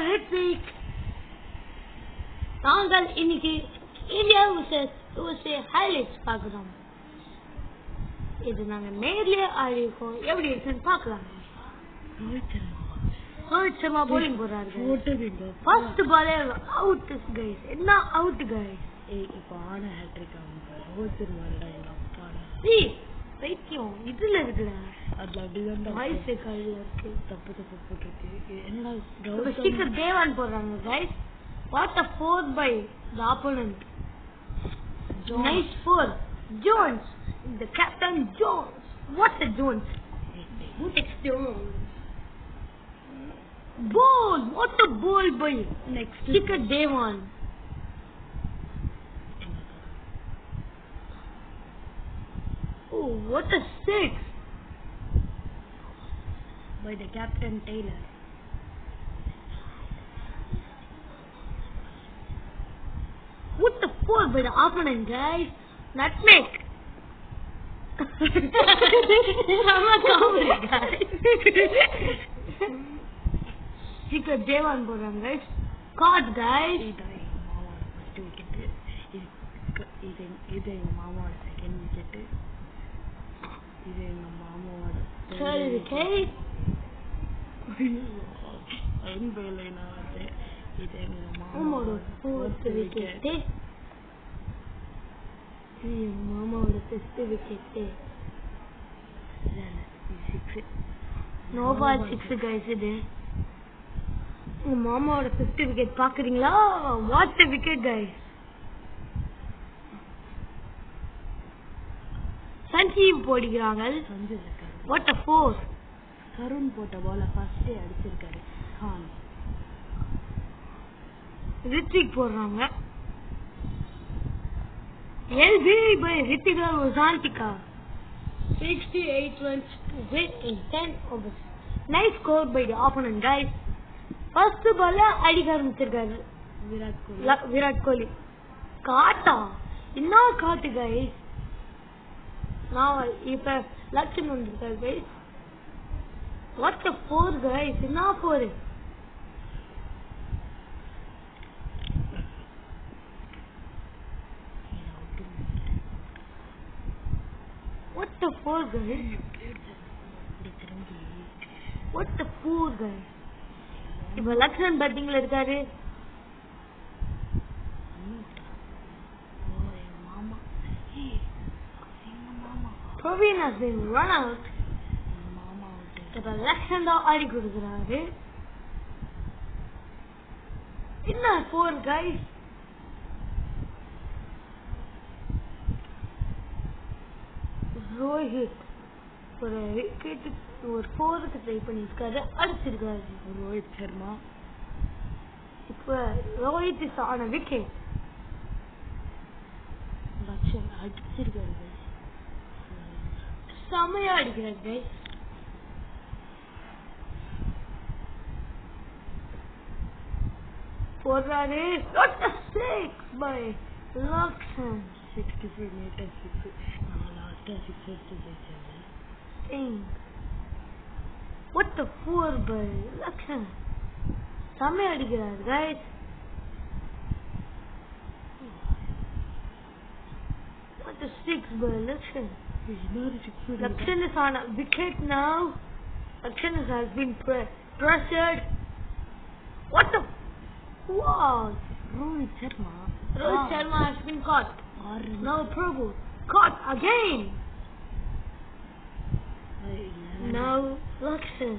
ரித்விக் நாங்கள் இன்னைக்கு India USA highlights பார்க்குறோம். இது நாங்கள் நேர்லயே ஆடிருக்கோம். எப்படி இருக்குன்னு பார்க்கலாம். ரோஹித் சர்மா bowling போடுறாரு. ஃபர்ஸ்ட் பாலே அவுட் கைஸ். என்ன அவுட் கைஸ்? இப்போ ஆன ஹேட்ரிக் அவங்க ரோஹித் சர்மா பைத்தியம் இதுல இருக்குடா. அதுல அப்படிதான் வாய்ஸ் ரெக்கார்ட்ல இருக்கு. தப்பு போட்டுருக்கு. என்னடா ஸ்டிக்கர் தேவான் போடுறாங்க guys. What a 4 by the opponent. Nice 4. Jones. The captain Jones. What a Jones. Who takes Jones? Ball. What a ball by next sticker Devan. Oh, what a 6 by the captain Taylor. What the 4 by the opponent guys. Nutmeg. Sama comedy guys. Sticker Devan போறாங்க guys. Caught guys. இது எங்க மாமாவோட second wicket. இது எங்க மாமாவோட third wicket. அன்பேலைனா வந்து இது எங்க மாமாவோட fourth wicket. இது எங்க மாமாவோட fifth wicket. six. No ball 6 guys இது. எங்க மாமாவோட fifth wicket பாக்குறீங்களா? What a wicket guys. Sanjeev போடுகிறாங்க. What a 4. கருண் போட்ட பால ஃபர்ஸ்ட் அடிச்சிருக்காரு கான். ரித்விக் போடுறாங்க. LB by Ritika Ozantika. 68 runs to win in 10 overs. Nice score by the opponent guys. First ball அடிக்க ஆரம்பிச்சிருக்காரு விராட் கோலி. காட்டா என்ன காட்டு guys. நான் இப்ப லட்சம் வந்திருக்காரு guys. What a 4 guys. என்ன 4? What the 4 guys? What the 4 guys? இப்ப லக்ஷன் பேட்டிங்ல இருக்காரு. Praveen has been run out. இப்ப லக்ஷன் தான் ஆடி கொடுக்குறாரு. என்ன 4 guys? ரோஹித் ஒரு விக்கெட் ஒரு 4க்கு ட்ரை பண்ணிருக்காரு. அடிச்சிருக்காரு ரோஹித் சர்மா. இப்ப Rohit is on a wicket. Lakshan அடிச்சிருக்காரு. செமையா அடிக்கிறாரு guys. போடுறாரு. What a 6 by Lakshan. 65 meters 6. லாஸ்டா 6 ஜெயிச்சாங்க. What the 4 by Lakshan. செமையா அடிக்கிறாரு guys. What a 6 by Lakshan. Lakshan is on a wicket now. Lakshan has been pressured. What the wow. Rohit Sharma. Rohit Sharma has been caught. Now Prabhu caught again. Now Lakshan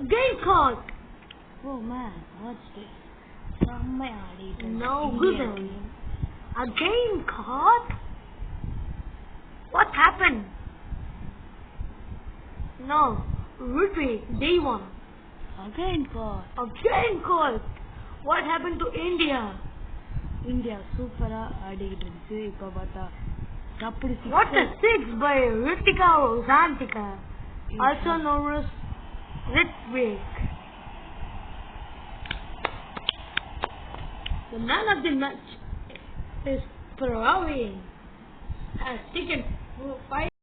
again caught. Oh man, what's this? Somebody. No good. Again caught. What happened? No, Ritwik, Devan. Again caught. Again caught. What happened to India? India சூப்பரா ஆடிட்டு இருந்துச்சு. இப்ப பார்த்தா தப்பு. What a 6 by Ritika Ozantika, also known as Ritwik. The man of the match is Praveen has taken 5